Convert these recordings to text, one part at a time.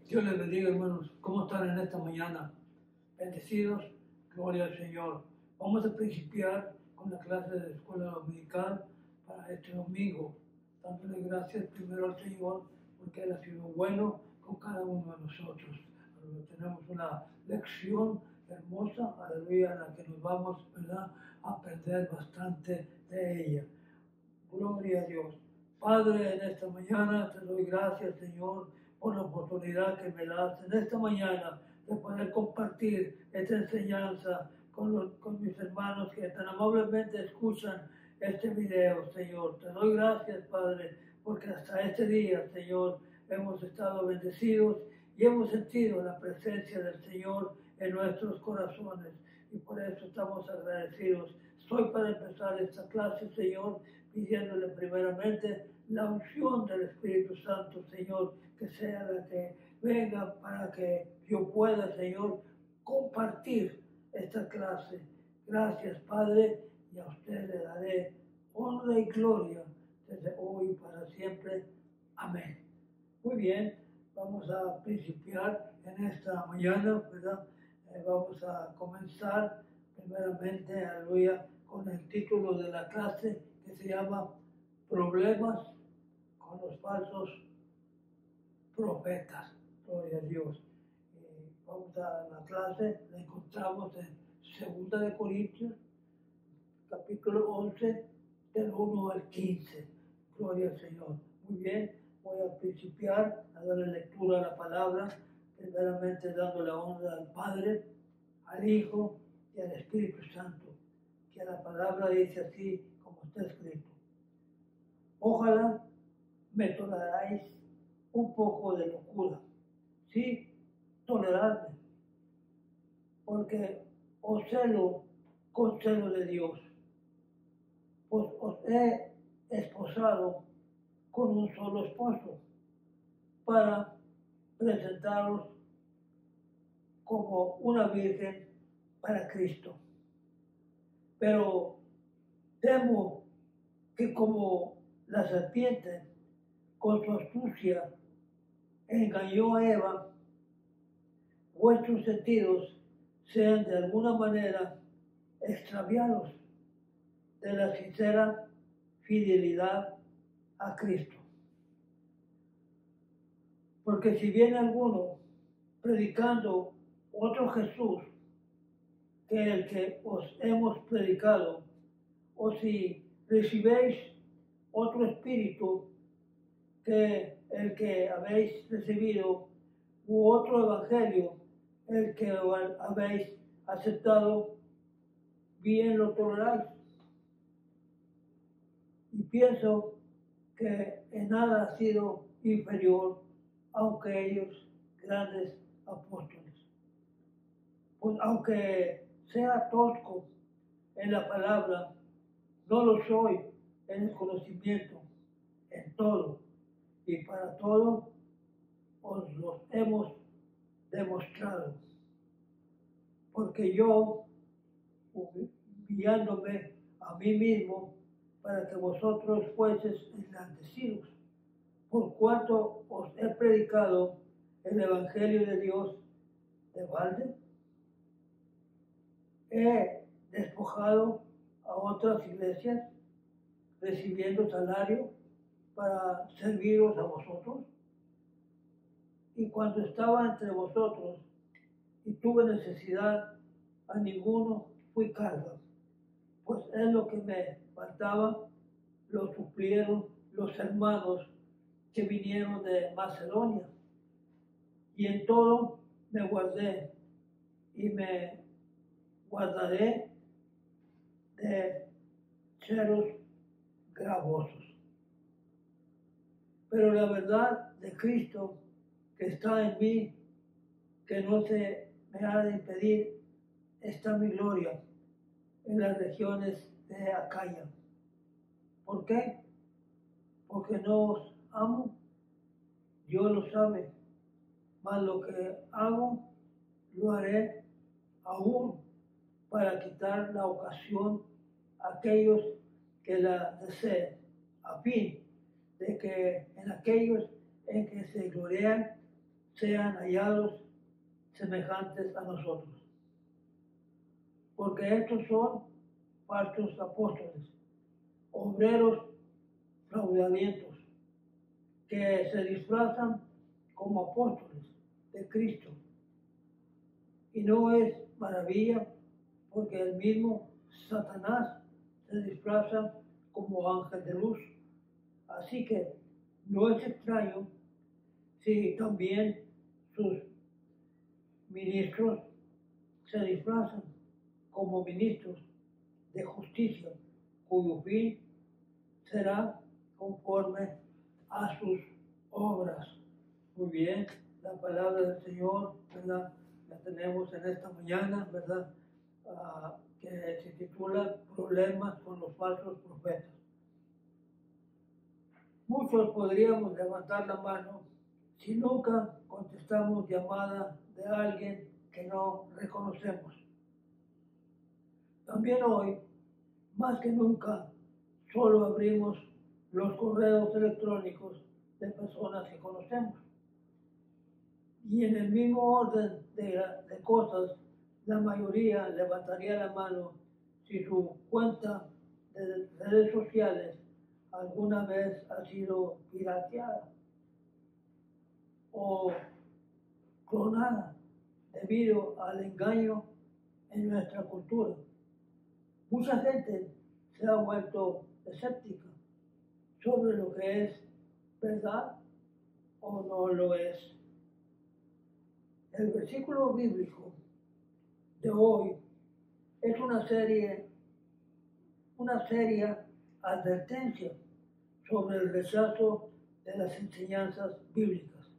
Dios les bendiga, hermanos. ¿Cómo están en esta mañana? Bendecidos, gloria al Señor. Vamos a principiar con la clase de escuela dominical para este domingo, dándole gracias primero al Señor porque Él ha sido bueno con cada uno de nosotros. Tenemos una lección hermosa, aleluya, en la que nos vamos, ¿verdad?, a aprender bastante de ella. Gloria a Dios. Padre, en esta mañana te doy gracias, Señor, por la oportunidad que me das en esta mañana de poder compartir esta enseñanza con mis hermanos que tan amablemente escuchan este video, Señor. Te doy gracias, Padre, porque hasta este día, Señor, hemos estado bendecidos y hemos sentido la presencia del Señor en nuestros corazones. Y por eso estamos agradecidos. Estoy para empezar esta clase, Señor, pidiéndole primeramente la unción del Espíritu Santo, Señor, que sea la que venga para que yo pueda, Señor, compartir esta clase. Gracias, Padre, y a usted le daré honra y gloria desde hoy y para siempre. Amén. Muy bien, vamos a principiar en esta mañana, ¿verdad? Vamos a comenzar primeramente, aleluya, con el título de la clase que se llama Problemas con los falsos profetas. Gloria a Dios. Vamos a la clase, la encontramos en 2 de Corintios, capítulo 11, del 1 al 15. Gloria al Señor. Muy bien, voy a principiar a darle lectura a la palabra, primeramente dando la honra al Padre, al Hijo y al Espíritu Santo, que la palabra dice así como está escrito. Ojalá me toleráis un poco de locura, sí, toleradme, porque os celo con celo de Dios, pues os he esposado con un solo esposo para presentaros como una virgen para Cristo. Pero temo que como la serpiente con su astucia engañó a Eva, vuestros sentidos sean de alguna manera extraviados de la sincera fidelidad a Cristo. Porque si viene alguno predicando otro Jesús que el que os hemos predicado, o si recibéis otro espíritu que el que habéis recibido, u otro evangelio el que habéis aceptado, bien lo toleráis. Y pienso que en nada ha sido inferior, aunque ellos grandes apóstoles. Pues aunque sea tosco en la palabra, no lo soy en el conocimiento, en todo. Y para todo os los hemos demostrado. Porque yo, humillándome a mí mismo, para que vosotros fueseis enaltecidos, por cuanto os he predicado el Evangelio de Dios de balde, he despojado a otras iglesias, recibiendo salario para serviros a vosotros. Y cuando estaba entre vosotros y tuve necesidad, a ninguno fui carga, pues es lo que me faltaba, lo suplieron los hermanos que vinieron de Macedonia. Y en todo me guardé y me guardaré de seros gravosos. Pero la verdad de Cristo que está en mí, que no se me ha de impedir, está mi gloria en las regiones de Acaya. ¿Por qué? Porque no os amo, Dios lo sabe, mas lo que hago, lo haré aún para quitar la ocasión a aquellos que la deseen, a fin de que en aquellos en que se glorian sean hallados semejantes a nosotros. Porque estos son falsos apóstoles, obreros fraudullentos, que se disfrazan como apóstoles de Cristo. Y no es maravilla, porque el mismo Satanás se disfraza como ángel de luz. Así que no es extraño si también sus ministros se disfrazan como ministros de justicia, cuyo fin será conforme a sus obras. Muy bien, la palabra del Señor, ¿verdad? La tenemos en esta mañana, ¿verdad? Que se titula Problemas con los falsos profetas. Muchos podríamos levantar la mano si nunca contestamos llamada de alguien que no reconocemos. También hoy, más que nunca, solo abrimos los correos electrónicos de personas que conocemos. Y en el mismo orden de cosas, la mayoría levantaría la mano si su cuenta de redes sociales alguna vez ha sido pirateada o clonada debido al engaño en nuestra cultura. Mucha gente se ha vuelto escéptica sobre lo que es verdad o no lo es. El versículo bíblico de hoy es una seria advertencia sobre el rechazo de las enseñanzas bíblicas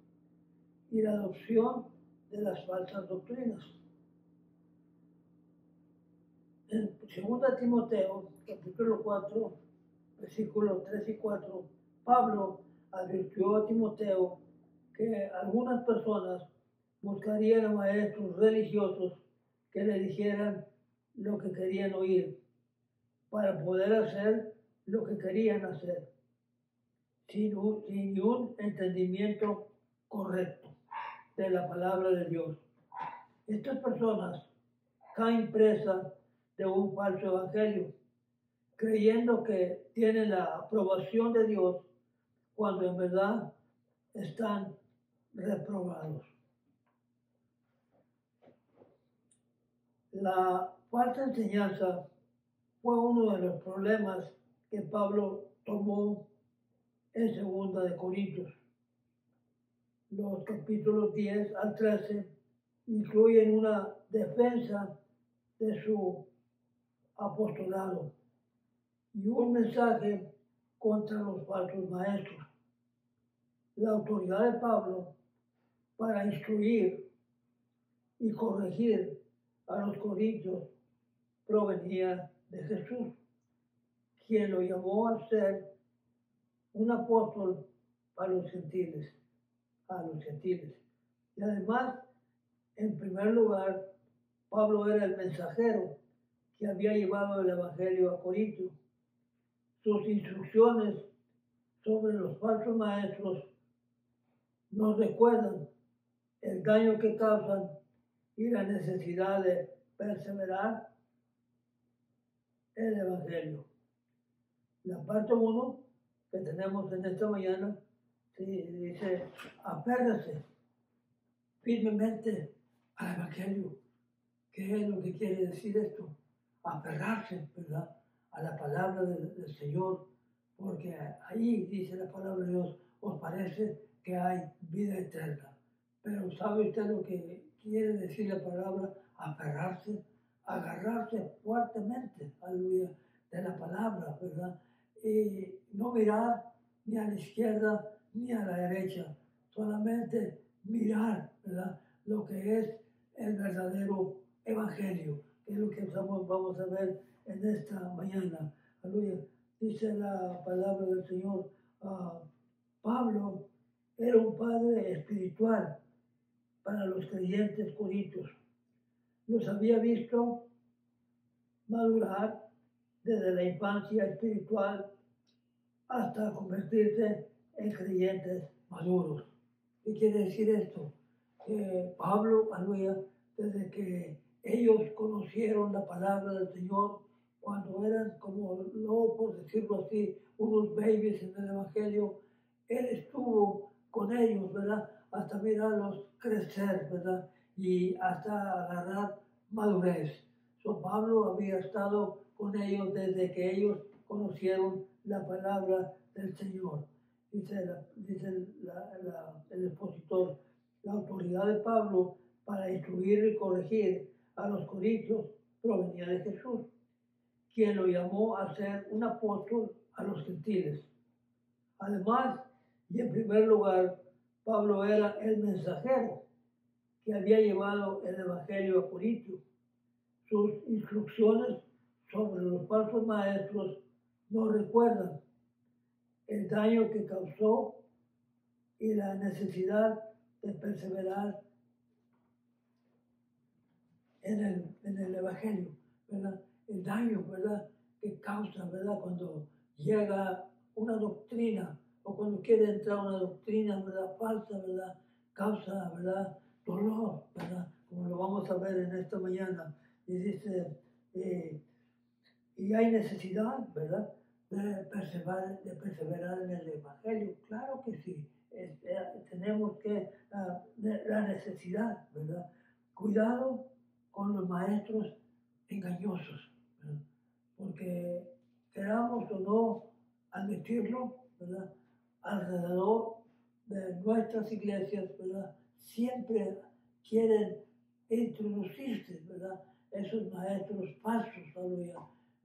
y la adopción de las falsas doctrinas. En 2 Timoteo, capítulo 4, versículos 3 y 4, Pablo advirtió a Timoteo que algunas personas buscarían a maestros religiosos que le dijeran lo que querían oír para poder hacer lo que querían hacer, sin un entendimiento correcto de la palabra de Dios. Estas personas caen presa de un falso evangelio, creyendo que tienen la aprobación de Dios cuando en verdad están reprobados. La falsa enseñanza fue uno de los problemas que Pablo tomó en 2 Corintios. Los capítulos 10 al 13 incluyen una defensa de su apostolado y un mensaje contra los falsos maestros. La autoridad de Pablo para instruir y corregir a los corintios provenía de Jesús, quien lo llamó a ser un apóstol a los gentiles. Y además, en primer lugar, Pablo era el mensajero que había llevado el evangelio a Corintio. Sus instrucciones sobre los falsos maestros nos recuerdan el daño que causan y la necesidad de perseverar el evangelio. La parte 1 que tenemos en esta mañana dice: apérrese firmemente al evangelio. ¿Qué es lo que quiere decir esto? Aferrarse, ¿verdad?, a la palabra del Señor, porque ahí dice la palabra de Dios: os parece que hay vida eterna. Pero ¿sabe usted lo que quiere decir la palabra aferrarse? Agarrarse fuertemente, aleluya, de la palabra, ¿verdad? Y no mirar ni a la izquierda ni a la derecha, solamente mirar, ¿verdad?, lo que es el verdadero evangelio, que es lo que vamos a ver en esta mañana. Aleluya. Dice la palabra del Señor: Pablo era un padre espiritual para los creyentes corintios. Los había visto madurar desde la infancia espiritual hasta convertirse en creyentes maduros. ¿Qué quiere decir esto? que Pablo, aleluya, desde que ellos conocieron la palabra del Señor, cuando eran como, no por decirlo así, unos babies en el Evangelio, Él estuvo con ellos, ¿verdad? Hasta mirarlos crecer, ¿verdad? Y hasta agarrar madurez. So, Pablo había estado con ellos desde que ellos conocieron la palabra del Señor. Dice el expositor, la autoridad de Pablo para instruir y corregir a los corintios provenía de Jesús, quien lo llamó a ser un apóstol a los gentiles. Además, y en primer lugar, Pablo era el mensajero que había llevado el Evangelio a Corintio. Sus instrucciones sobre los falsos maestros nos recuerdan el daño que causó y la necesidad de perseverar en el Evangelio, ¿verdad? El daño, ¿verdad?, que causa, ¿verdad?, cuando llega una doctrina o cuando quiere entrar una doctrina, ¿verdad?, falsa, ¿verdad?, causa, ¿verdad?, dolor, ¿verdad?, como lo vamos a ver en esta mañana. Y dice, y hay necesidad, ¿verdad?, de perseverar en el Evangelio. Claro que sí, tenemos que, la necesidad, ¿verdad? Cuidado con los maestros engañosos, ¿verdad? Porque queramos o no admitirlo, ¿verdad? Alrededor de nuestras iglesias, ¿verdad? Siempre quieren introducirse, ¿verdad? Esos maestros falsos, aleluya.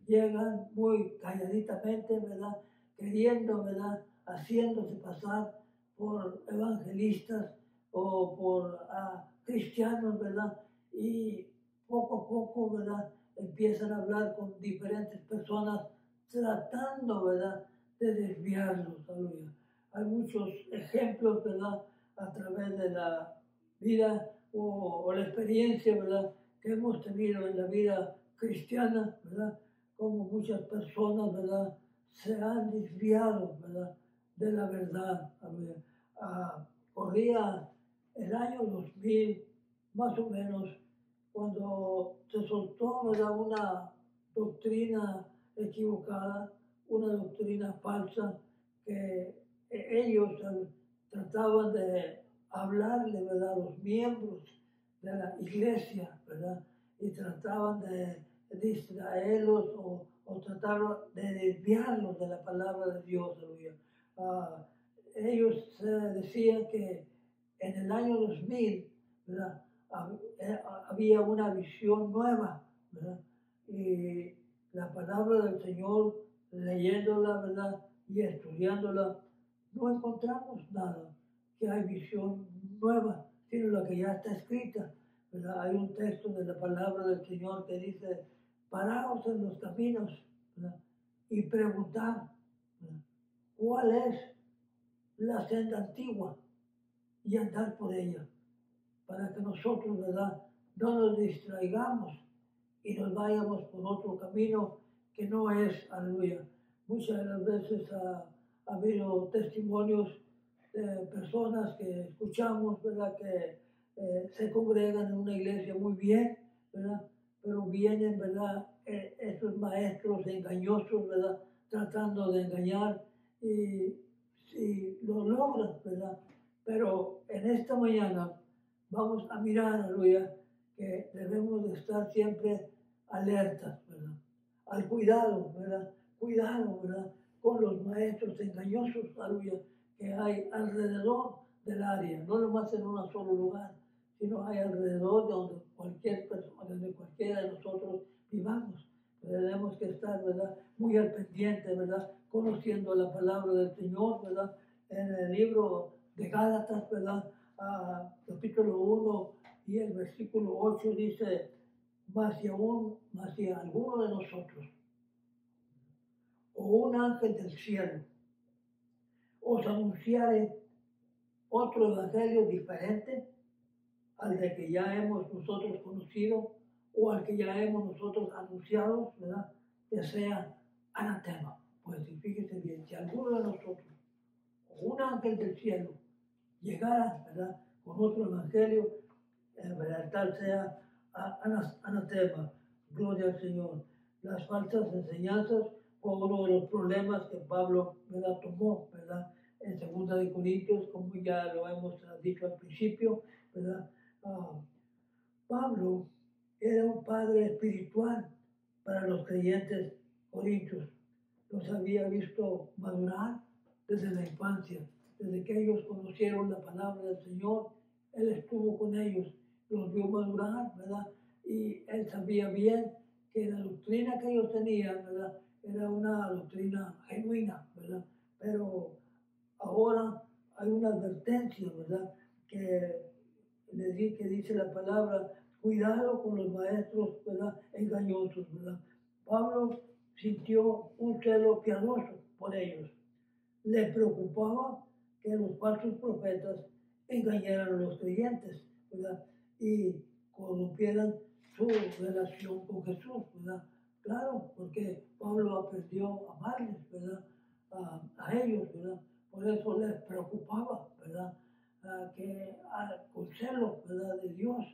Llegan muy calladitamente, ¿verdad? Queriendo, ¿verdad? Haciéndose pasar por evangelistas o por cristianos, ¿verdad? Y poco a poco, ¿verdad?, empiezan a hablar con diferentes personas tratando, ¿verdad?, de desviarlos, aleluya. Hay muchos ejemplos, ¿verdad?, a través de la vida o la experiencia, ¿verdad?, que hemos tenido en la vida cristiana, ¿verdad?, como muchas personas, ¿verdad?, se han desviado, ¿verdad?, de la verdad, aleluya. Corría el año 2000, más o menos, cuando se soltó, ¿verdad?, una doctrina equivocada, una doctrina falsa, que ellos trataban de hablarle, ¿verdad?, a los miembros de la iglesia, ¿verdad?, y trataban de distraerlos o trataban de desviarlos de la palabra de Dios, aleluya. Ellos decían que en el año 2000, ¿verdad?, había una visión nueva, ¿verdad? Y la palabra del Señor, leyéndola, ¿verdad?, y estudiándola, no encontramos nada que hay visión nueva, sino la que ya está escrita, ¿verdad? Hay un texto de la palabra del Señor que dice, paraos en los caminos, ¿verdad?, y preguntad, ¿verdad?, cuál es la senda antigua y andar por ella, para que nosotros, ¿verdad?, no nos distraigamos y nos vayamos por otro camino que no es, aleluya. Muchas de las veces ha habido testimonios de personas que escuchamos, ¿verdad?, que se congregan en una iglesia muy bien, ¿verdad?, pero vienen, ¿verdad?, esos maestros engañosos, ¿verdad?, tratando de engañar y lo logran, ¿verdad? Pero en esta mañana vamos a mirar, aleluya, que debemos de estar siempre alertas, ¿verdad?, al cuidado, ¿verdad?, cuidado, ¿verdad?, con los maestros engañosos, aleluya, que hay alrededor del área, no nomás en un solo lugar, sino hay alrededor de donde cualquier persona, donde cualquiera de nosotros vivamos. Tenemos que estar, ¿verdad?, muy al pendiente, ¿verdad?, conociendo la palabra del Señor, ¿verdad?, en el libro de Gálatas, ¿verdad?, capítulo 1 y el versículo 8 dice, mas si alguno de nosotros o un ángel del cielo os anunciare otro evangelio diferente al de que ya hemos nosotros conocido o al que ya hemos nosotros anunciado, ¿verdad?, que sea anatema. Pues fíjese bien, si alguno de nosotros o un ángel del cielo llegara, ¿verdad?, con otro evangelio, tal sea anatema. Gloria al Señor. Las falsas enseñanzas fue uno de los problemas que Pablo, ¿verdad?, tomó, ¿verdad?, en 2 Corintios, como ya lo hemos dicho al principio, ¿verdad? Pablo era un padre espiritual para los creyentes corintios. Los había visto madurar desde la infancia, desde que ellos conocieron la palabra del Señor. Él estuvo con ellos, los vio madurar, ¿verdad? Y él sabía bien que la doctrina que ellos tenían, ¿verdad?, era una doctrina genuina, ¿verdad? Pero ahora hay una advertencia, ¿verdad?, que dice la palabra: cuidado con los maestros, ¿verdad?, engañosos, ¿verdad? Pablo sintió un celo piadoso por ellos. Le preocupaba que los falsos profetas engañaran a los creyentes, ¿verdad?, y corrompieran su relación con Jesús, ¿verdad? Claro, porque Pablo aprendió a amarles, ¿verdad?, a ellos, ¿verdad? Por eso les preocupaba, ¿verdad?, con celo, ¿verdad?, de Dios,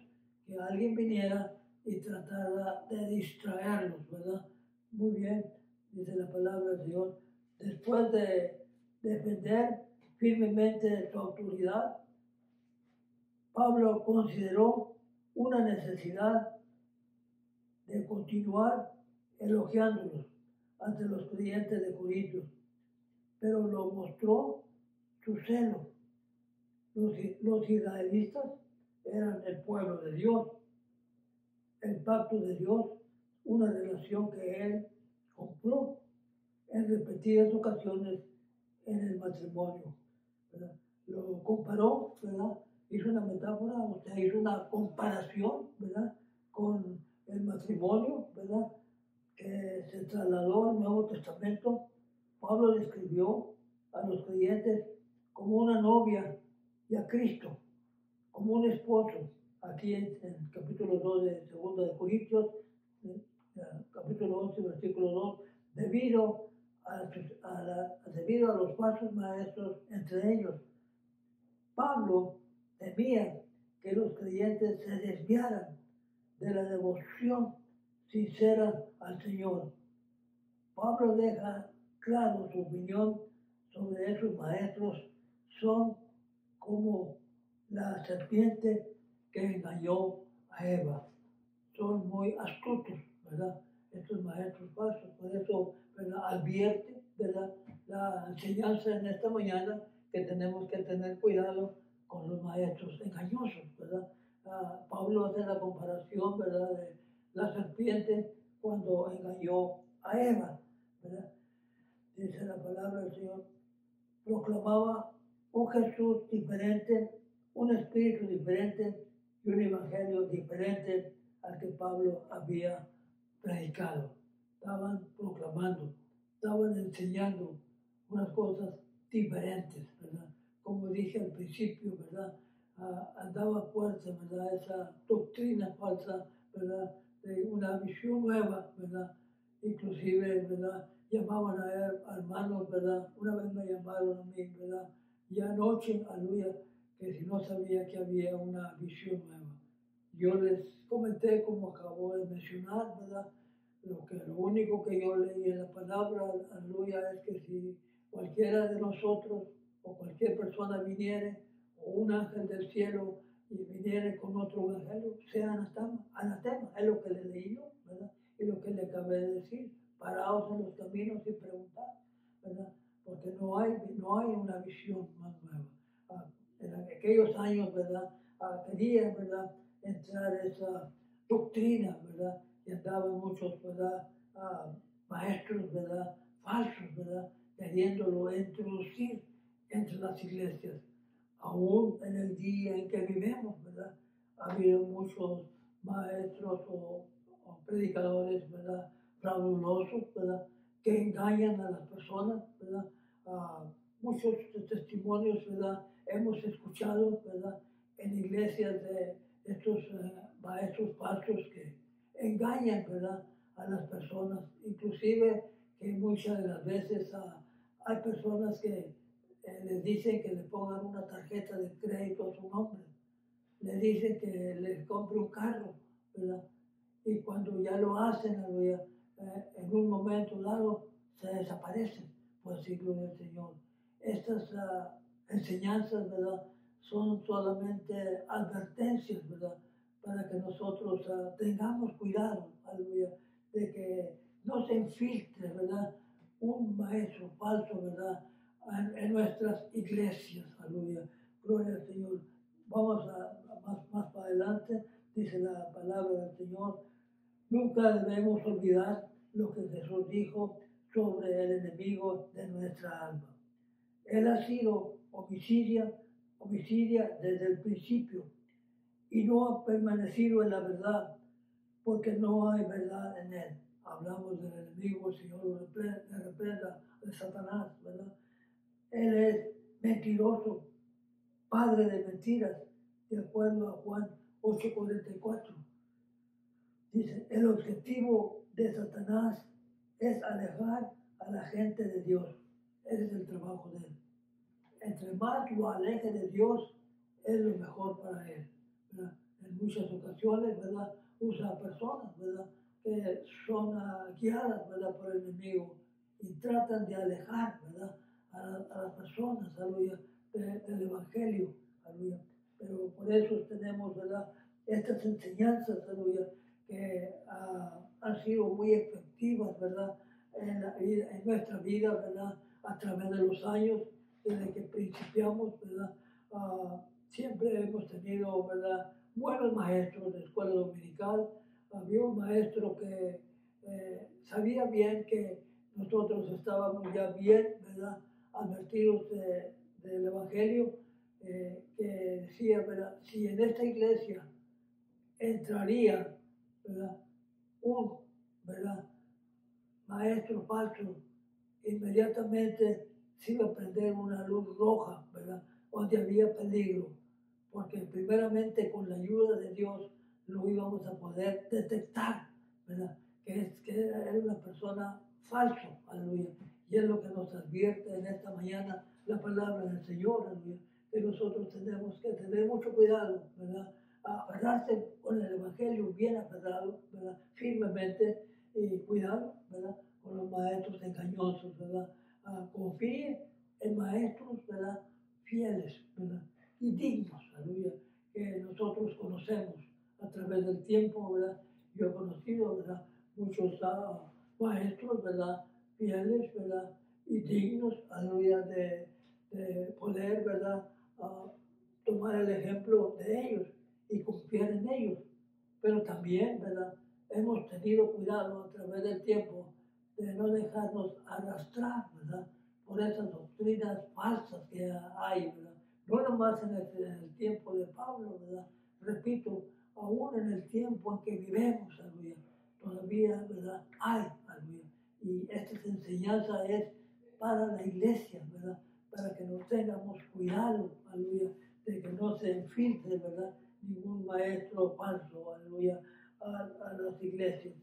que alguien viniera y tratara de distraerlos, ¿verdad? Muy bien, dice la palabra del Señor. Después de defender firmemente su autoridad, Pablo consideró una necesidad de continuar elogiándolos ante los creyentes de Corinto, pero lo mostró su celo. Los israelitas eran el pueblo de Dios, el pacto de Dios, una relación que él compró en repetidas ocasiones en el matrimonio, ¿verdad? Lo comparó, ¿verdad? Hizo una metáfora, o sea, hizo una comparación, ¿verdad?, con el matrimonio, ¿verdad?, que se trasladó al Nuevo Testamento. Pablo describió a los creyentes como una novia y a Cristo como un esposo. Aquí en el capítulo 2 de 2 Corintios, capítulo 11, versículo 2, debido a los falsos maestros entre ellos. Pablo temía que los creyentes se desviaran de la devoción sincera al Señor. Pablo deja claro su opinión sobre esos maestros: son como la serpiente que engañó a Eva. Son muy astutos, ¿verdad?, estos maestros falsos. Por eso, ¿verdad?, advierte, ¿verdad?, la enseñanza en esta mañana, que tenemos que tener cuidado con los maestros engañosos, ¿verdad? Pablo hace la comparación, ¿verdad?, de la serpiente cuando engañó a Eva, ¿verdad? Dice la palabra del Señor: proclamaba un Jesús diferente, un espíritu diferente y un evangelio diferente al que Pablo había predicado. Estaban proclamando, estaban enseñando unas cosas diferentes, ¿verdad? Como dije al principio, ¿verdad? Andaba fuerte, ¿verdad?, esa doctrina falsa, ¿verdad?, de una visión nueva, ¿verdad? Inclusive, ¿verdad?, llamaban a él, hermanos, ¿verdad? Una vez me llamaron a mí, ¿verdad?, y anoche, aleluya, que si no sabía que había una visión nueva. Yo les comenté, como acabo de mencionar, ¿verdad?, lo único que yo leí en la palabra, aleluya, es que si cualquiera de nosotros o cualquier persona viniere, o un ángel del cielo y viniere con otro evangelio, sea anatema, es lo que le leí yo, ¿verdad?, y lo que le acabé de decir: paraos en los caminos y preguntar, ¿verdad?, porque no hay una visión más nueva. En aquellos años, ¿verdad?, quería, ¿verdad?, entrar esa doctrina, ¿verdad?, y andaban muchos, ¿verdad?, maestros, ¿verdad?, falsos, ¿verdad?, queriéndolo introducir entre las iglesias. Aún en el día en que vivimos, ¿verdad?, ha habido muchos maestros o predicadores, ¿verdad?, fraudulosos, ¿verdad?, que engañan a las personas, ¿verdad? Muchos testimonios, ¿verdad?, hemos escuchado, ¿verdad?, en iglesias de estos maestros falsos que engañan, ¿verdad?, a las personas. Inclusive que muchas de las veces hay personas que les dicen que le pongan una tarjeta de crédito a su nombre, dice que les compre un carro, ¿verdad? Y cuando ya lo hacen, aleluya, en un momento dado se desaparecen, por así gloria al Señor. Estas enseñanzas, ¿verdad? Son solamente advertencias, ¿verdad? Para que nosotros tengamos cuidado, aleluya, de que no se infiltre, ¿verdad? Un maestro falso, ¿verdad? En nuestras iglesias, aleluya. Gloria al Señor. Vamos más para adelante, dice la palabra del Señor. Nunca debemos olvidar lo que Jesús dijo sobre el enemigo de nuestra alma. Él ha sido homicidia desde el principio y no ha permanecido en la verdad porque no hay verdad en él. Hablamos del enemigo, el Señor lo reprenda, de Satanás, ¿verdad? Él es mentiroso, padre de mentiras, de acuerdo a Juan 8:44. Dice, el objetivo de Satanás es alejar a la gente de Dios. Ese es el trabajo de él. Entre más lo aleje de Dios, es lo mejor para él, ¿verdad? En muchas ocasiones, ¿verdad? Usa a personas, ¿verdad? Que son guiadas, ¿verdad? Por el enemigo y tratan de alejar, ¿verdad? A las personas, aleluya, del Evangelio, aleluya. Pero por eso tenemos, ¿verdad? Estas enseñanzas, aleluya, que han sido muy efectivas, ¿verdad? En nuestra vida, ¿verdad? A través de los años, desde que principiamos, ¿verdad? Siempre hemos tenido, ¿verdad? Buenos maestros de escuela dominical. Había un maestro que sabía bien que nosotros estábamos ya bien, ¿verdad? Advertidos del Evangelio, que decía, ¿verdad? Si en esta iglesia entraría, ¿verdad? Un, ¿verdad? Maestro falso, inmediatamente se iba a prender una luz roja, ¿verdad? Donde había peligro, porque primeramente con la ayuda de Dios lo íbamos a poder detectar, ¿verdad? Que era una persona falso, aleluya. Y es lo que nos advierte en esta mañana la palabra del Señor, aleluya. Que nosotros tenemos que tener mucho cuidado, ¿verdad? Aferrarse con el Evangelio bien aferrado, ¿verdad? Firmemente y cuidado, ¿verdad? Con los maestros engañosos, ¿verdad? Confíe en maestros, ¿verdad? Fieles, ¿verdad? Y dignos, aleluya, que nosotros conocemos a través del tiempo, ¿verdad? Yo he conocido, ¿verdad? Muchos maestros, ¿verdad? Fieles, ¿verdad? Y dignos, aleluya, de poder, ¿verdad? Tomar el ejemplo de ellos y confiar en ellos. Pero también, ¿verdad? Hemos tenido cuidado a través del tiempo de no dejarnos arrastrar, ¿verdad? Por esas doctrinas falsas que hay, ¿verdad? No nomás en el tiempo de Pablo, ¿verdad? Repito, aún en el tiempo en que vivimos, aleluya, todavía, ¿verdad? Hay, aleluya. Y esta enseñanza es para la iglesia, ¿verdad? Para que nos tengamos cuidado, aleluya, de que no se infiltre, ¿verdad? Ningún maestro falso, aleluya, a las iglesias.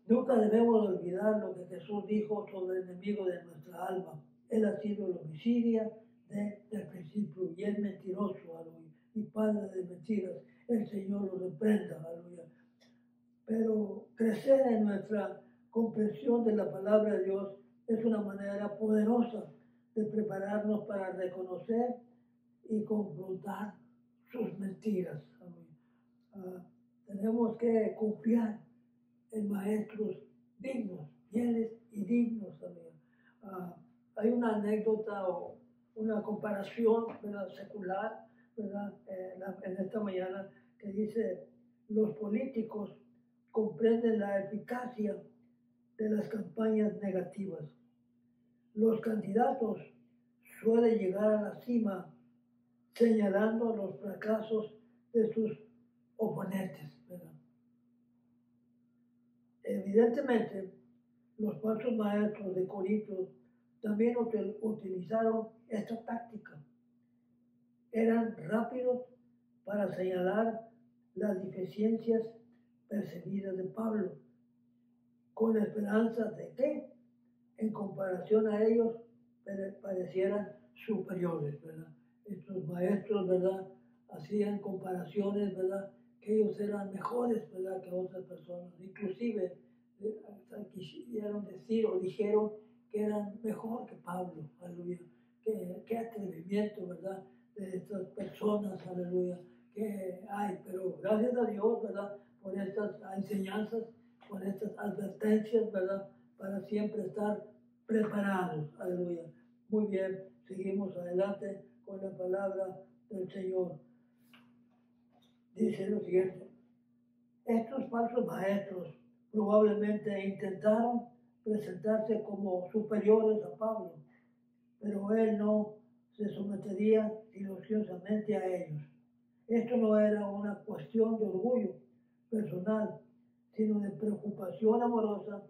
Nunca debemos olvidar lo que Jesús dijo sobre el enemigo de nuestra alma. Él ha sido el homicidio desde el principio y es mentiroso, aleluya, y padre de mentiras. El Señor lo reprenda, aleluya. Pero crecer en nuestra comprensión de la palabra de Dios es una manera poderosa de prepararnos para reconocer y confrontar sus mentiras. Tenemos que confiar en maestros dignos, fieles y dignos también. Hay una anécdota o una comparación, ¿verdad? Secular, ¿verdad? En esta mañana que dice, los políticos comprenden la eficacia de las campañas negativas. Los candidatos suelen llegar a la cima señalando los fracasos de sus oponentes, ¿verdad? Evidentemente, los falsos maestros de Corinto también utilizaron esta táctica. Eran rápidos para señalar las deficiencias percibidas de Pablo, con la esperanza de que, en comparación a ellos, parecieran superiores, ¿verdad? Estos maestros, ¿verdad? hacían comparaciones, ¿verdad? Que ellos eran mejores, ¿verdad? Que otras personas. Inclusive, hasta quisieron decir o dijeron que eran mejor que Pablo, aleluya. Qué atrevimiento, ¿verdad? De estas personas, aleluya, que hay. Pero gracias a Dios, ¿verdad? Por estas enseñanzas, por estas advertencias, ¿verdad? Para siempre estar preparados, aleluya. Muy bien, seguimos adelante con la palabra del Señor. Dice lo siguiente: estos falsos maestros probablemente intentaron presentarse como superiores a Pablo, pero él no se sometería silenciosamente a ellos. Esto no era una cuestión de orgullo personal, sino de preocupación amorosa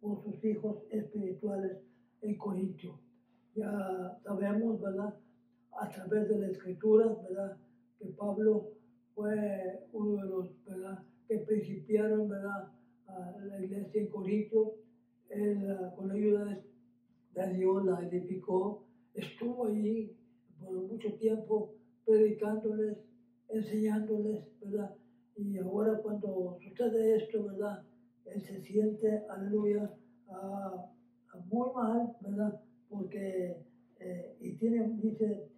por sus hijos espirituales en Corintio. Ya sabemos, ¿verdad?, a través de la Escritura, ¿verdad?, que Pablo fue uno de los, ¿verdad?, que principiaron, ¿verdad?, a la iglesia en Corintio. Él, con la ayuda de Dios, la edificó, estuvo allí por mucho tiempo predicándoles, enseñándoles, ¿verdad? Y ahora cuando sucede esto, ¿verdad? Él se siente, aleluya, muy mal, ¿verdad? Porque, y tiene, dice,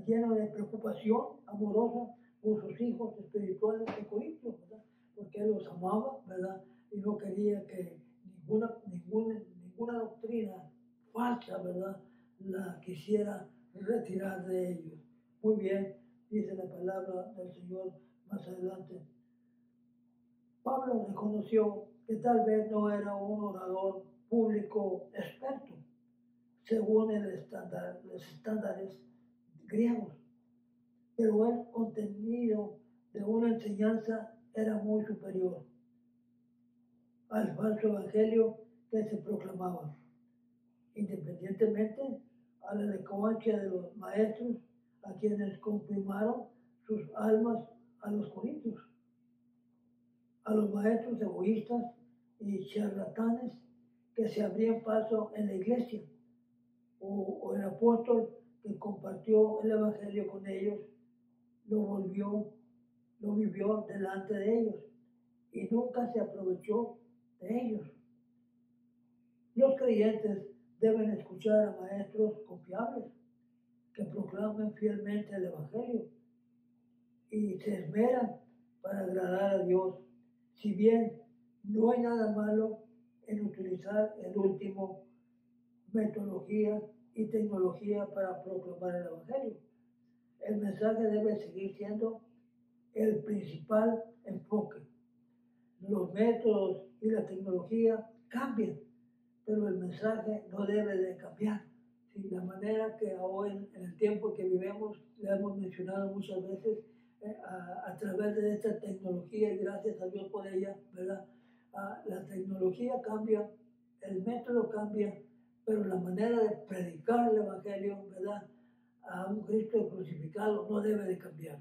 lleno de preocupación amorosa por sus hijos espirituales de Corintios, ¿verdad? Porque él los amaba, ¿verdad? Y no quería que ninguna doctrina falsa, ¿verdad?, la quisiera retirar de ellos. Muy bien, dice la palabra del Señor más adelante. Pablo reconoció que tal vez no era un orador público experto, según los estándares griegos, pero el contenido de una enseñanza era muy superior al falso evangelio que se proclamaba. Independientemente a la elocuencia de los maestros a quienes confirmaron sus almas a los corintios, a los maestros egoístas y charlatanes que se abrían paso en la iglesia, o el apóstol que compartió el evangelio con ellos, lo vivió delante de ellos y nunca se aprovechó de ellos. Los creyentes deben escuchar a maestros confiables que proclamen fielmente el evangelio y se esmeran para agradar a Dios. Si bien no hay nada malo en utilizar el último metodología y tecnología para proclamar el evangelio, el mensaje debe seguir siendo el principal enfoque. Los métodos y la tecnología cambian, pero el mensaje no debe de cambiar. Sí, la manera que hoy, en el tiempo que vivimos, le hemos mencionado muchas veces, a través de esta tecnología, y gracias a Dios por ella, ¿verdad? La tecnología cambia, el método cambia, pero la manera de predicar el evangelio, ¿verdad?, a un Cristo crucificado no debe de cambiar.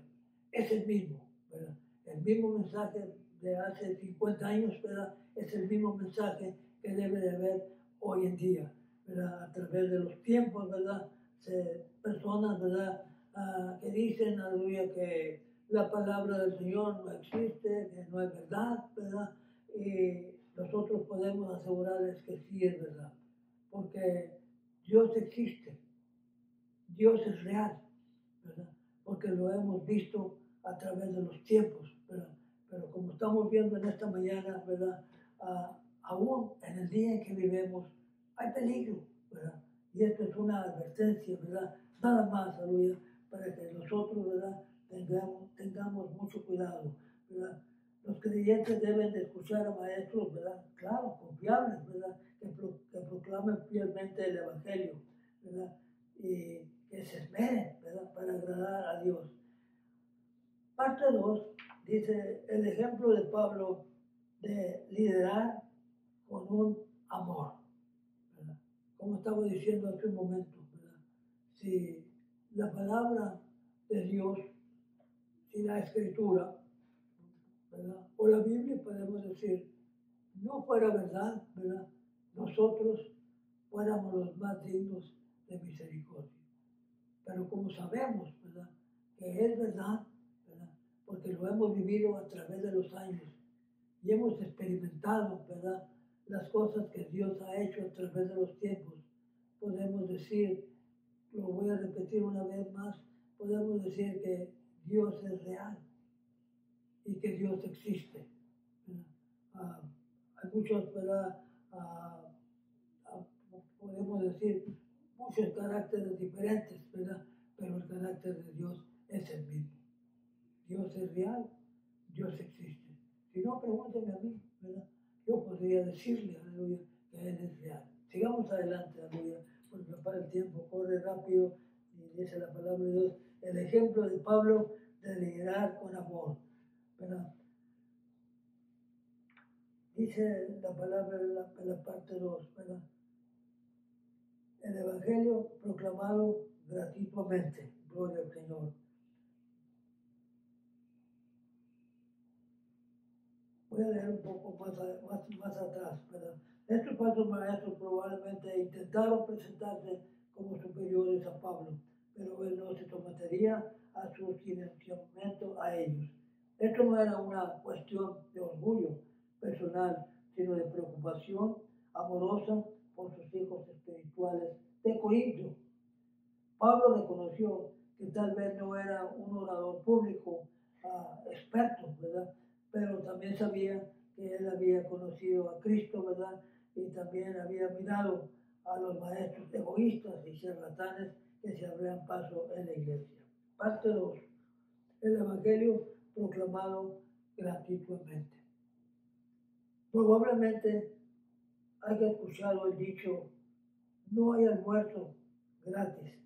Es el mismo, ¿verdad? El mismo mensaje de hace 50 años, ¿verdad?, es el mismo mensaje que debe de haber hoy en día, ¿verdad? A través de los tiempos, ¿verdad? Personas, ¿verdad?, que dicen, aleluya, que la palabra del Señor no existe, que no es verdad, ¿verdad? Y nosotros podemos asegurarles que sí es verdad, porque Dios existe, Dios es real, ¿verdad? Porque lo hemos visto a través de los tiempos, ¿verdad? Pero como estamos viendo en esta mañana, ¿verdad?, aún en el día en que vivimos, hay peligro, ¿verdad? Y esto es una advertencia, ¿verdad? Nada más, aleluya, para que nosotros, ¿verdad?, tengamos mucho cuidado, ¿verdad? Los creyentes deben de escuchar a maestros, ¿verdad?, claro, confiables, ¿verdad?, que proclamen fielmente el evangelio, ¿verdad?, y que se esmeren, ¿verdad?, para agradar a Dios. Parte 2 dice el ejemplo de Pablo de liderar con un amor, ¿verdad? Como estaba diciendo hace un momento, ¿verdad? Si la palabra de Dios, si la escritura, ¿verdad?, o la Biblia, podemos decir, no fuera verdad, ¿verdad?, nosotros fuéramos los más dignos de misericordia. Pero como sabemos, ¿verdad?, que es verdad, porque lo hemos vivido a través de los años y hemos experimentado, ¿verdad?, las cosas que Dios ha hecho a través de los tiempos. Podemos decir, lo voy a repetir una vez más, podemos decir que Dios es real y que Dios existe. Hay muchos, ¿verdad?, podemos decir, muchos caracteres diferentes, ¿verdad?, pero el carácter de Dios es el mismo. Dios es real, Dios existe. Si no, pregúnteme a mí, ¿verdad? Yo podría decirle, aleluya, que Él es real. Sigamos adelante, aleluya, porque para el tiempo corre rápido y dice la palabra de Dios, el ejemplo de Pablo de liderar con amor, ¿verdad? Dice la palabra en la parte 2, ¿verdad? El Evangelio proclamado gratuitamente, gloria al Señor. Voy a leer un poco más atrás, ¿verdad? Estos falsos maestros probablemente intentaron presentarse como superiores a Pablo, pero él no se sometería a su silenciamiento a ellos. Esto no era una cuestión de orgullo personal, sino de preocupación amorosa por sus hijos espirituales de Corinto. Pablo reconoció que tal vez no era un orador público experto, ¿verdad? Pero también sabía que él había conocido a Cristo, ¿verdad? Y también había mirado a los maestros egoístas y charlatanes que se abrían paso en la iglesia. Parte 2. El Evangelio proclamado gratuitamente. Probablemente haya escuchado el dicho, no hay almuerzo gratis.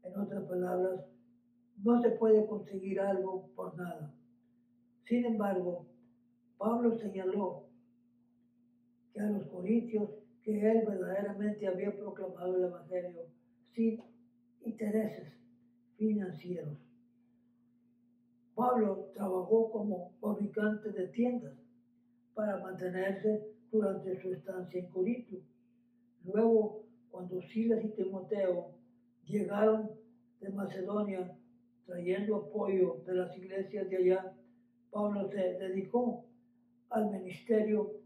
En otras palabras, no se puede conseguir algo por nada. Sin embargo, Pablo señaló que a los corintios que él verdaderamente había proclamado el Evangelio sin intereses financieros. Pablo trabajó como fabricante de tiendas para mantenerse durante su estancia en Corinto. Luego, cuando Silas y Timoteo llegaron de Macedonia trayendo apoyo de las iglesias de allá, Pablo se dedicó al ministerio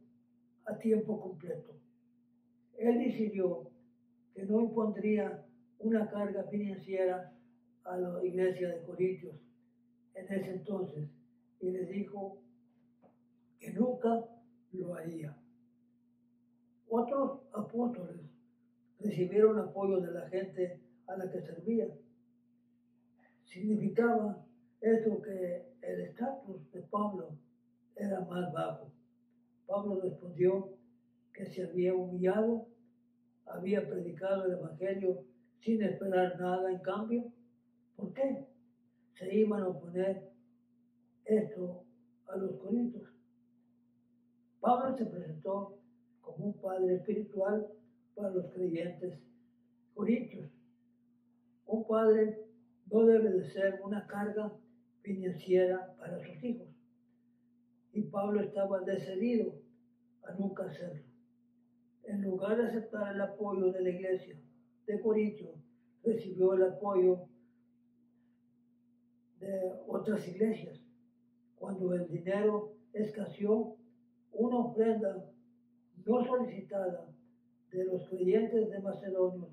a tiempo completo. Él decidió que no impondría una carga financiera a la iglesia de Corintios en ese entonces y les dijo que nunca lo haría. Otros apóstoles recibieron apoyo de la gente a la que servía. Significaba eso que el estatus de Pablo era más bajo. Pablo respondió que se había humillado, había predicado el Evangelio sin esperar nada en cambio. ¿Por qué se iban a oponer esto a los corintios? Pablo se presentó como un padre espiritual para los creyentes corintios. Un padre no debe de ser una carga financiera para sus hijos. Y Pablo estaba decidido a nunca hacerlo. En lugar de aceptar el apoyo de la iglesia de Corinto, recibió el apoyo de otras iglesias. Cuando el dinero escaseó, una ofrenda no solicitada de los creyentes de Macedonia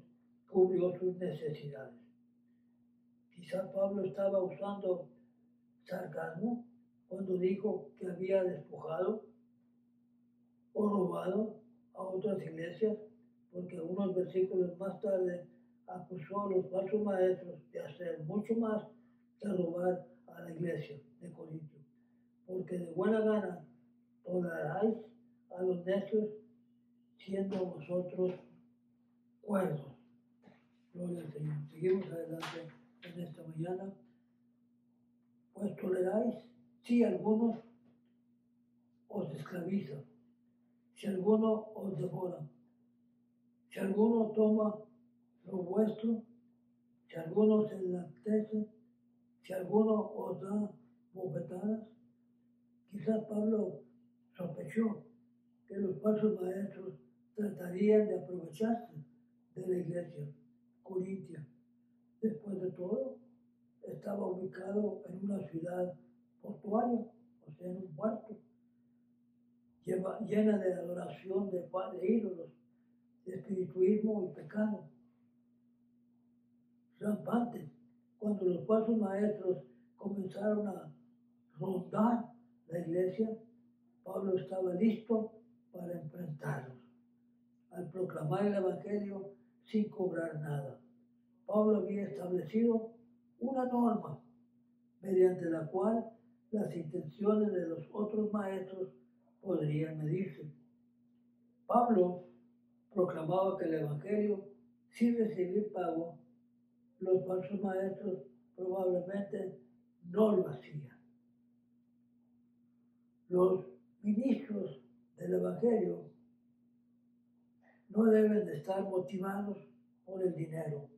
cubrió sus necesidades. Quizá Pablo estaba usando sarcasmo cuando dijo que había despojado o robado a otras iglesias, porque unos versículos más tarde acusó a los falsos maestros de hacer mucho más que robar a la iglesia de Corinto, porque de buena gana toleráis a los necios siendo vosotros cuerdos. Gloria al Señor. Seguimos adelante en esta mañana. Pues toleráis si alguno os esclaviza, si alguno os devora, si alguno toma lo vuestro, si alguno se enaltece, si alguno os da bofetadas. Quizás Pablo sospechó que los falsos maestros tratarían de aprovecharse de la iglesia corintia. Después de todo, estaba ubicado en una ciudad mortuario, o sea, en un cuarto, llena de adoración de ídolos, de espirituismo y pecado rampante. Cuando los falsos maestros comenzaron a rondar la iglesia, Pablo estaba listo para enfrentarlos, al proclamar el Evangelio sin cobrar nada. Pablo había establecido una norma mediante la cual las intenciones de los otros maestros podrían medirse. Pablo proclamaba que el Evangelio, sin recibir pago, los falsos maestros probablemente no lo hacían. Los ministros del Evangelio no deben de estar motivados por el dinero.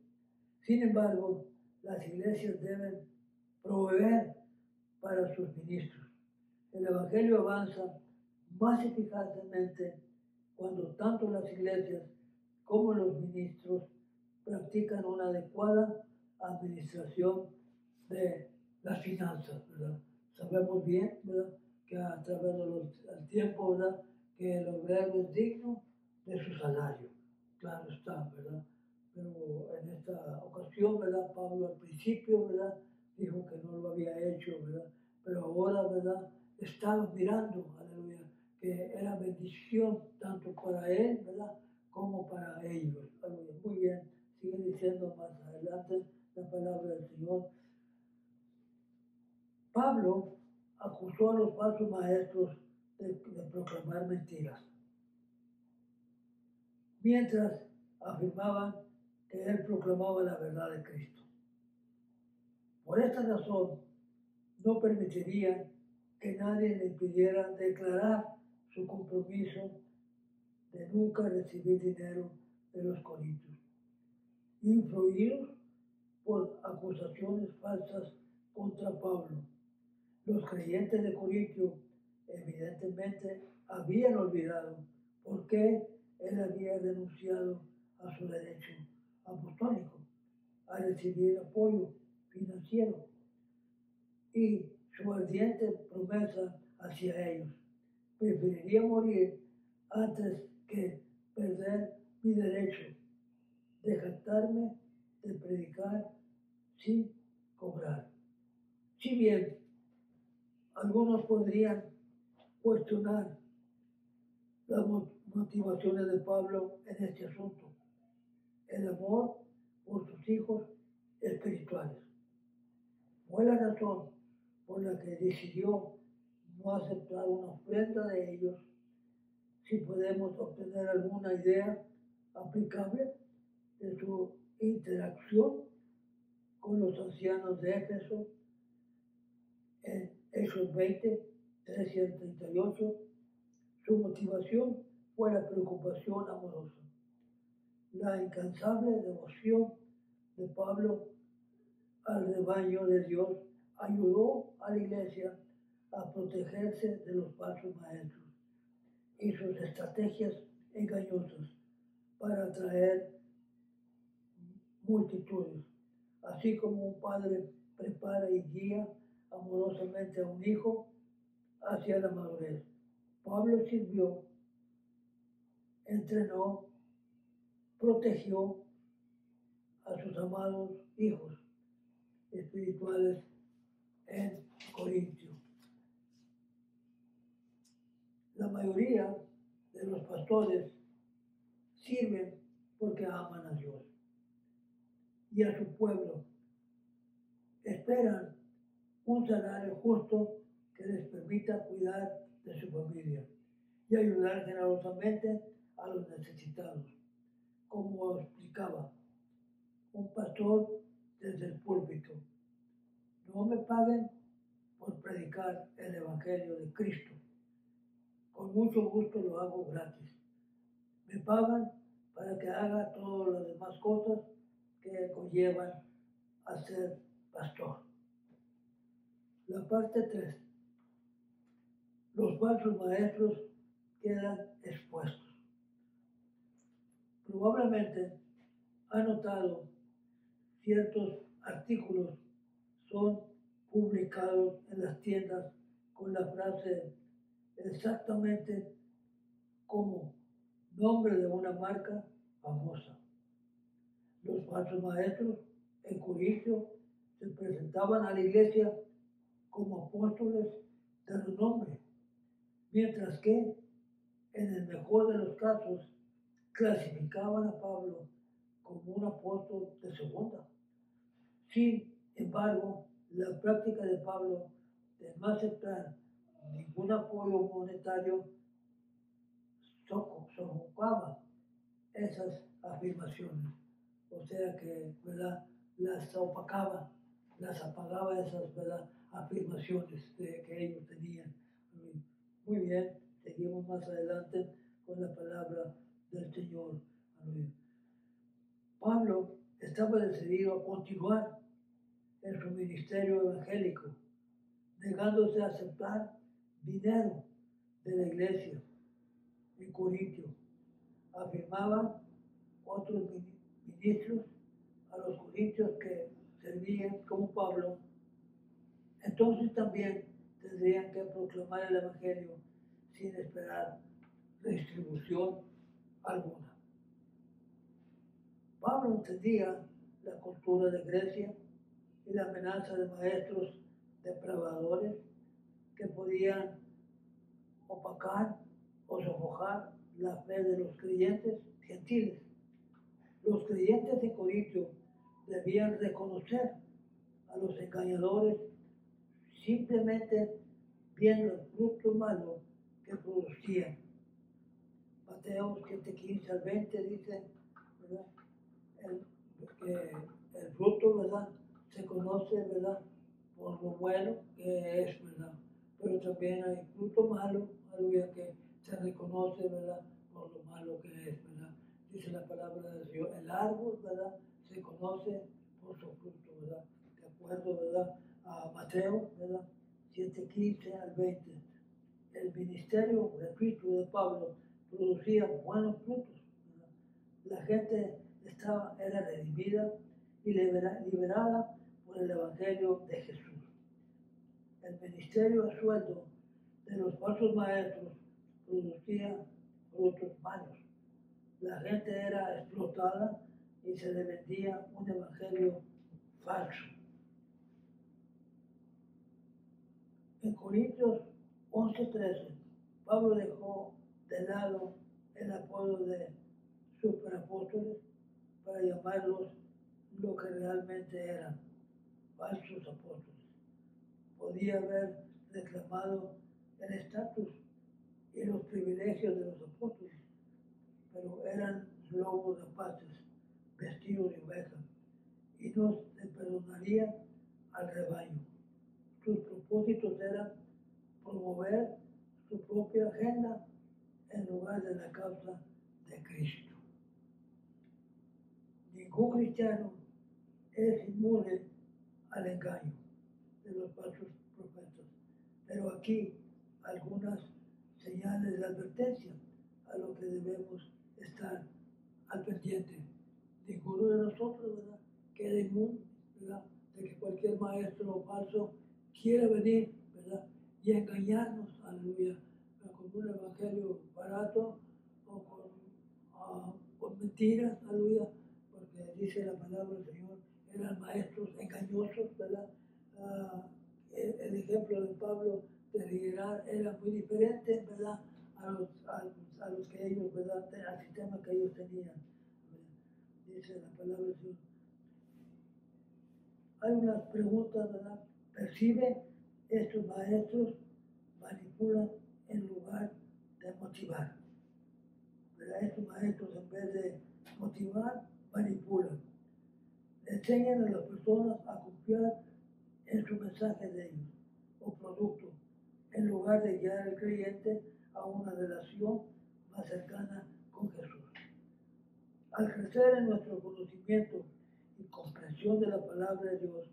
Sin embargo, las iglesias deben proveer para sus ministros. El Evangelio avanza más eficazmente cuando tanto las iglesias como los ministros practican una adecuada administración de las finanzas, ¿verdad? Sabemos bien, ¿verdad?, que a través del tiempo, ¿verdad?, que el obrero es digno de su salario. Claro está, ¿verdad? Pero en esta ocasión, ¿verdad?, Pablo al principio, ¿verdad?, dijo que no lo había hecho, ¿verdad? Pero ahora, ¿verdad?, estaba mirando, aleluya, que era bendición tanto para él, ¿verdad?, como para ellos. Aleluya. Muy bien, sigue diciendo más adelante la palabra del Señor. Pablo acusó a los falsos maestros de proclamar mentiras, mientras afirmaban que él proclamaba la verdad de Cristo. Por esta razón, no permitiría que nadie le impidiera declarar su compromiso de nunca recibir dinero de los corintios, influidos por acusaciones falsas contra Pablo. Los creyentes de Corintio evidentemente habían olvidado por qué él había renunciado a su derecho apostólico, a recibir apoyo financiero y su ardiente promesa hacia ellos. Preferiría morir antes que perder mi derecho de jactarme de predicar sin cobrar. Si bien algunos podrían cuestionar las motivaciones de Pablo en este asunto, el amor por sus hijos espirituales fue la razón por la que decidió no aceptar una ofrenda de ellos. Si podemos obtener alguna idea aplicable de su interacción con los ancianos de Éfeso en Hechos 20, 13 al 38, su motivación fue la preocupación amorosa. La incansable devoción de Pablo al rebaño de Dios ayudó a la iglesia a protegerse de los falsos maestros y sus estrategias engañosas para atraer multitudes, así como un padre prepara y guía amorosamente a un hijo hacia la madurez. Pablo sirvió, entrenó, protegió a sus amados hijos espirituales en Corintio. La mayoría de los pastores sirven porque aman a Dios y a su pueblo. Esperan un salario justo que les permita cuidar de su familia y ayudar generosamente a los necesitados. Como explicaba un pastor desde el púlpito, no me paguen por predicar el Evangelio de Cristo. Con mucho gusto lo hago gratis. Me pagan para que haga todas las demás cosas que conllevan a ser pastor. La parte 3. Los falsos maestros quedan expuestos. Probablemente ha notado ciertos artículos son publicados en las tiendas con la frase exactamente como nombre de una marca famosa. Los falsos maestros en Corinto se presentaban a la iglesia como apóstoles de renombre, mientras que, en el mejor de los casos, clasificaban a Pablo como un apóstol de segunda. Sin embargo, la práctica de Pablo de no aceptar ningún apoyo monetario sofocaba esas afirmaciones. O sea que, ¿verdad? Las opacaba, las apagaba esas, ¿verdad? Afirmaciones que ellos tenían. Muy bien, seguimos más adelante con la palabra del Señor. Pablo estaba decidido a continuar en su ministerio evangélico, negándose a aceptar dinero de la iglesia en Corintio. Afirmaban otros ministros a los corintios que servían como Pablo, entonces también tendrían que proclamar el evangelio sin esperar retribución alguna. Pablo entendía la cultura de Grecia y la amenaza de maestros depravadores que podían opacar o sofocar la fe de los creyentes gentiles. Los creyentes de Corintio debían reconocer a los engañadores simplemente viendo el fruto malo que producían. Mateo 7:15 al 20 dice, ¿verdad? Que el fruto, ¿verdad? Se conoce, ¿verdad? Por lo bueno que es, ¿verdad? Pero también hay fruto malo, aleluya, que se reconoce, ¿verdad? Por lo malo que es, ¿verdad? Dice la palabra de Dios, el árbol, ¿verdad? Se conoce por su fruto, ¿verdad? De acuerdo, ¿verdad? A Mateo, ¿verdad? 7:15 al 20. El ministerio, repito, de Pablo producía buenos frutos, ¿verdad? La gente era redimida y liberada por el Evangelio de Jesús. El ministerio a sueldo de los falsos maestros producía frutos malos. La gente era explotada y se le vendía un evangelio falso. En Corintios 11:13, Pablo dejó de lado el apodo de superapóstoles para llamarlos lo que realmente eran, falsos apóstoles. Podía haber reclamado el estatus y los privilegios de los apóstoles, pero eran lobos rapaces, vestidos de ovejas, y no se perdonaría al rebaño. Sus propósitos eran promover su propia agenda en lugar de la causa de Cristo. Ningún cristiano es inmune al engaño de los falsos profetas, pero aquí algunas señales de advertencia a lo que debemos estar al pendiente. Ninguno de nosotros, ¿verdad?, queda inmune, ¿verdad?, de que cualquier maestro falso quiera venir, ¿verdad?, y engañarnos, aleluya, con un evangelio barato o con mentiras, aleluya, porque dice la palabra del Señor, eran maestros engañosos, ¿verdad? El ejemplo de Pablo de liderar era muy diferente, ¿verdad?, a los que ellos, ¿verdad?, al sistema que ellos tenían. Dice la palabra del Señor. Hay unas preguntas, ¿verdad? ¿Percibe estos maestros manipulan en lugar de motivar? ¿Verdad? Estos maestros, en vez de motivar, manipulan. Le enseñan a las personas a confiar en su mensaje de ellos o producto, en lugar de guiar al creyente a una relación más cercana con Jesús. Al crecer en nuestro conocimiento y comprensión de la palabra de Dios,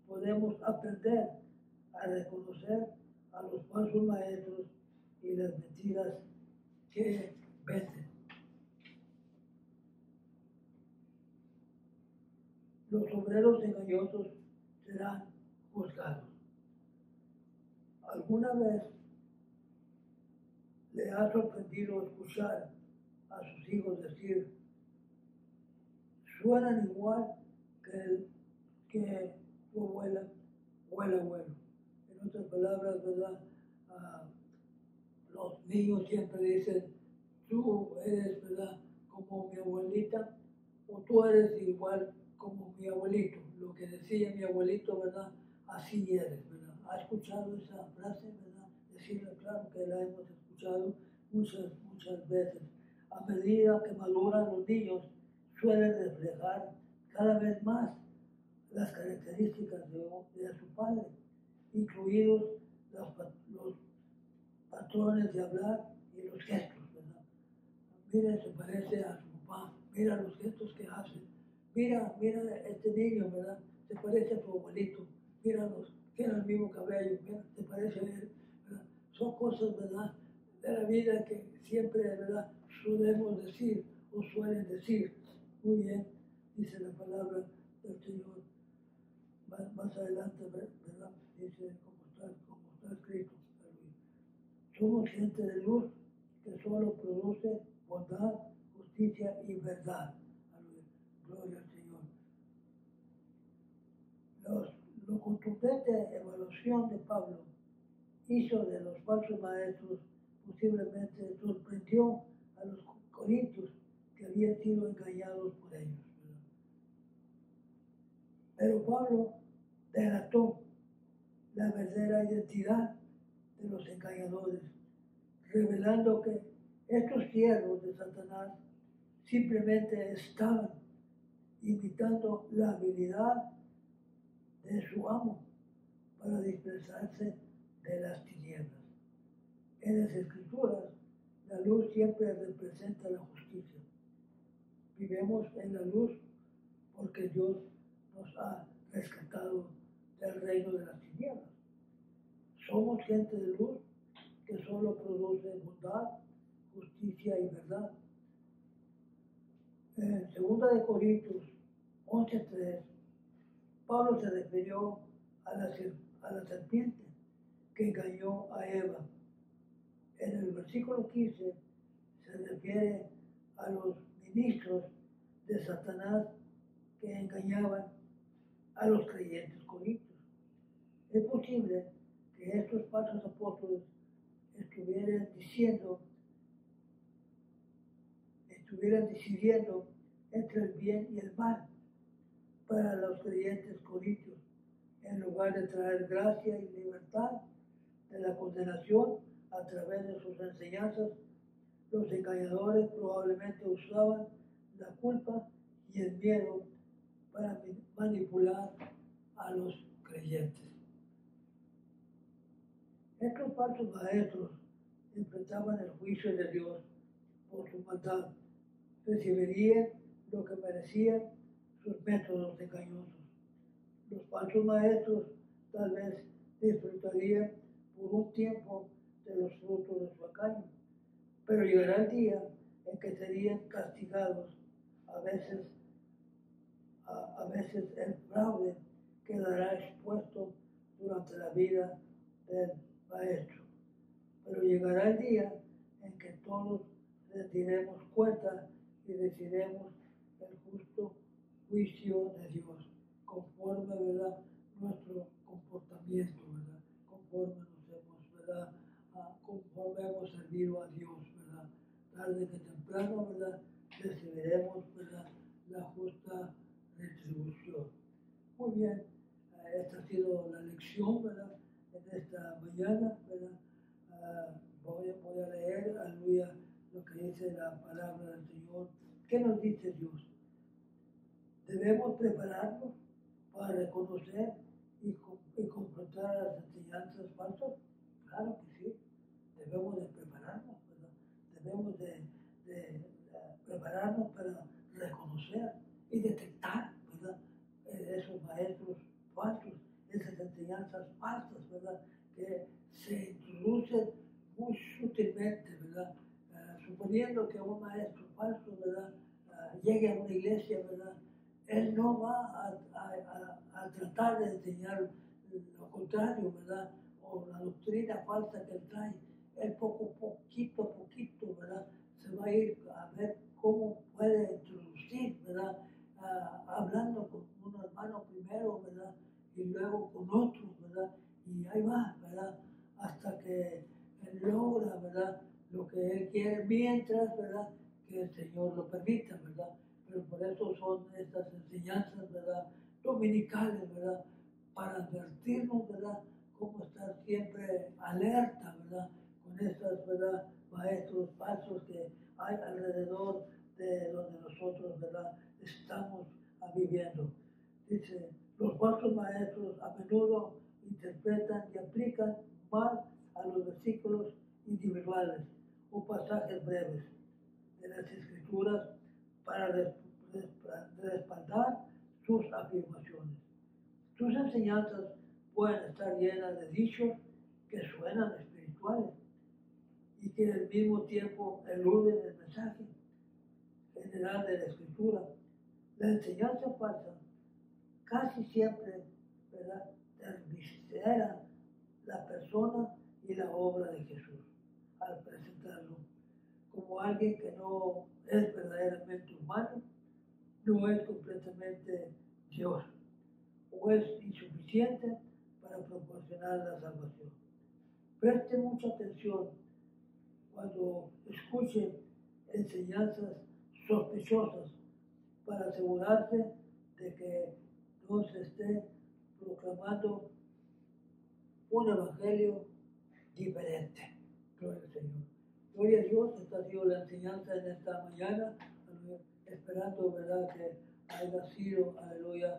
podemos aprender a reconocer a los falsos maestros y las mentiras que venden. Los obreros engañosos serán juzgados. ¿Alguna vez le ha sorprendido escuchar a sus hijos decir, suenan igual que tu abuela o el abuelo? En otras palabras, ¿verdad? Los niños siempre dicen, tú eres, ¿verdad?, como mi abuelita, o tú eres igual como mi abuelito. Lo que decía mi abuelito, ¿verdad?, así eres, ¿verdad? ¿Ha escuchado esa frase, verdad? Decirle, claro que la hemos escuchado muchas veces. A medida que maduran los niños, suelen reflejar cada vez más las características de su padre, incluidos los patrones de hablar y los gestos, ¿verdad? Mira, se parece a su papá, mira los gestos que hace, mira este niño, ¿verdad? Se parece a tu abuelito, míralos, tiene el mismo cabello, mira, se parece a él, ¿verdad? Son cosas, ¿verdad?, de la vida que siempre, ¿verdad?, solemos decir o suelen decir. Muy bien, dice la palabra del Señor. Más adelante, ¿verdad?, dice como está escrito. Somos gente de luz que solo produce bondad, justicia y verdad. Gloria al Señor. Lo contundente evaluación de Pablo hizo de los falsos maestros posiblemente sorprendió a los corintios que habían sido engañados por ellos. Pero Pablo delató la verdadera identidad de los engañadores, revelando que estos siervos de Satanás simplemente estaban imitando la habilidad de su amo para dispersarse de las tinieblas. En las Escrituras, la luz siempre representa la justicia. Vivimos en la luz porque Dios nos ha rescatado del reino de las tinieblas. Somos gente de luz que solo produce bondad, justicia y verdad. En 2 Corintios 11:3, Pablo se refirió a la serpiente que engañó a Eva. En el versículo 15 se refiere a los ministros de Satanás que engañaban a los creyentes corintios. Es posible que estos falsos apóstoles estuvieran decidiendo entre el bien y el mal para los creyentes corintios, en lugar de traer gracia y libertad de la condenación a través de sus enseñanzas. Los engañadores probablemente usaban la culpa y el miedo para manipular a los creyentes. Estos falsos maestros enfrentaban el juicio de Dios por su maldad. Recibirían lo que merecían sus métodos engañosos. Los falsos maestros tal vez disfrutarían por un tiempo de los frutos de su engaño, pero llegará el día en que serían castigados. A veces el fraude quedará expuesto durante la vida del maestro, pero llegará el día en que todos rendiremos cuenta y recibiremos el justo juicio de Dios, conforme, ¿verdad?, nuestro comportamiento, ¿verdad?, conforme hemos servido a Dios, ¿verdad? Tarde que temprano, ¿verdad?, recibiremos, ¿verdad?, la justa retribución. Muy bien, esta ha sido la lección, ¿verdad?, en esta mañana, ¿verdad? Voy a leer, aleluya, lo que dice la palabra del Señor. ¿Qué nos dice Dios? Debemos prepararnos para reconocer y confrontar las enseñanzas falsas. Claro que sí, debemos de prepararnos, ¿verdad? Debemos de prepararnos para reconocer y detectar, ¿verdad?, esos maestros falsos, esas enseñanzas falsas, ¿verdad?, que se introducen muy sutilmente, ¿verdad? Suponiendo que un maestro falso, ¿verdad?, llegue a una iglesia, ¿verdad?, él no va a tratar de enseñar lo contrario, ¿verdad?, o la doctrina falsa que él trae, él poquito a poquito, ¿verdad? Se va a ir a ver cómo puede introducir, ¿verdad? Hablando con un hermano primero, ¿verdad? Y luego con otro, ¿verdad? Y ahí va, ¿verdad? Hasta que él logra, ¿verdad? Lo que él quiere, mientras, ¿verdad? Que el Señor lo permita, ¿verdad? Pero por eso son estas enseñanzas, ¿verdad? Dominicales, ¿verdad? Para advertirnos, ¿verdad? Cómo estar siempre alerta, ¿verdad? Con estos, ¿verdad? Maestros falsos que hay alrededor de donde nosotros, ¿verdad? Estamos viviendo. Dice, los falsos maestros a menudo interpretan y aplican mal a los versículos individuales o pasajes breves de las Escrituras para respaldar sus afirmaciones. Sus enseñanzas pueden estar llenas de dichos que suenan espirituales y que al mismo tiempo eluden el mensaje general de la Escritura. La enseñanza falsa casi siempre, ¿verdad?, tercera la persona y la obra de Jesús al presentarlo como alguien que no es verdaderamente humano, no es completamente Dios o es insuficiente para proporcionar la salvación. Preste mucha atención cuando escuche enseñanzas sospechosas para asegurarse de que no se esté proclamando un evangelio diferente. Gloria al Señor. Gloria a Dios, esta ha sido la enseñanza en esta mañana, esperando, ¿verdad?, que haya sido, aleluya,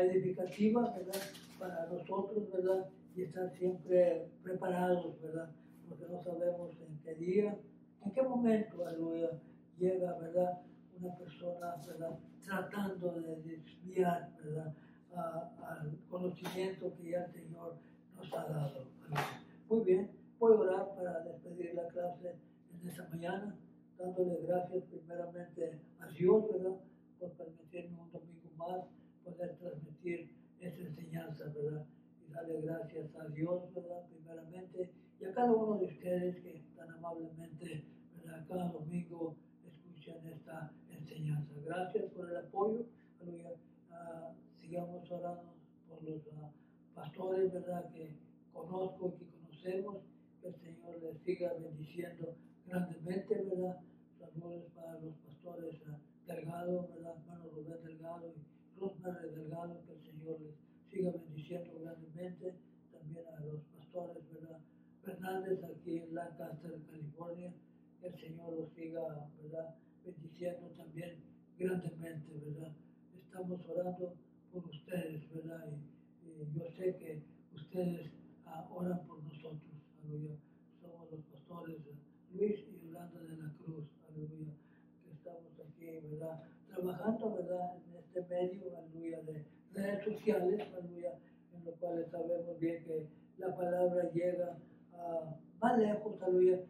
edificativa, ¿verdad?, para nosotros, ¿verdad?, y estar siempre preparados, ¿verdad?, porque no sabemos en qué día, en qué momento, aleluya, llega, ¿verdad?, una persona, ¿verdad?, tratando de desviar, ¿verdad?, al conocimiento que ya el Señor nos ha dado. Aleluya. Muy bien, voy a orar para despedir la clase en esta mañana, dándole gracias primeramente a Dios, ¿verdad?, por permitirme un domingo más poder transmitir esta enseñanza, ¿verdad?, y darle gracias a Dios, ¿verdad?, primeramente, y a cada uno de ustedes que tan amablemente, ¿verdad?, cada domingo escuchan esta enseñanza. Gracias por el apoyo, aleluya. Sigamos orando por los pastores, ¿verdad?, que conozco y que conocemos, que el Señor les siga bendiciendo grandemente, ¿verdad? Saludos para los pastores Delgado, ¿verdad?, hermano Rubén Delgado y Rosemary Delgado, que el Señor les siga bendiciendo grandemente. También a los pastores, ¿verdad?, Fernández aquí en Lancaster, California, que el Señor los siga, ¿verdad?, bendiciendo también grandemente, ¿verdad? Estamos orando por ustedes, ¿verdad? Y yo sé que ustedes oran por nosotros, aleluya. Somos los pastores Luis y Yolanda de la Cruz, aleluya, que estamos aquí, ¿verdad?, trabajando, ¿verdad?, en este medio, aleluya, de redes sociales, aleluya, en lo cual sabemos bien que la palabra llega más lejos, aleluya,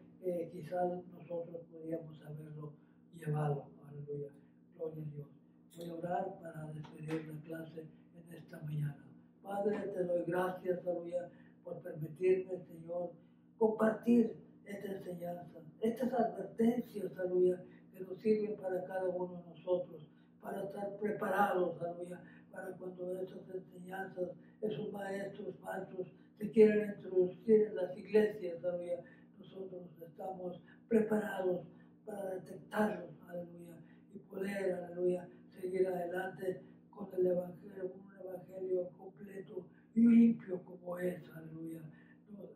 quizás nosotros podríamos haberlo llevado, aleluya. Gloria a Dios. Voy a orar para despedir la clase en esta mañana. Padre, te doy gracias, aleluya, por permitirme, Señor, compartir esta enseñanza, estas advertencias, aleluya, que nos sirven para cada uno de nosotros, para estar preparados, aleluya, para cuando esas enseñanzas, esos maestros falsos se quieran introducir en las iglesias, aleluya, nosotros estamos preparados para detectarlos, aleluya, y poder, aleluya, seguir adelante con el evangelio, un evangelio completo y limpio como es, aleluya.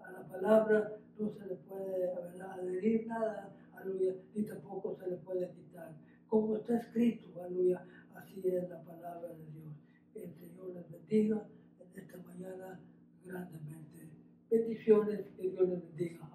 A la palabra no se le puede, ¿verdad?, adherir nada, aleluya, ni tampoco se le puede quitar. Como está escrito, aleluya, así es la palabra de Dios. Que el Señor les bendiga en esta mañana grandemente. Bendiciones, que Dios les bendiga.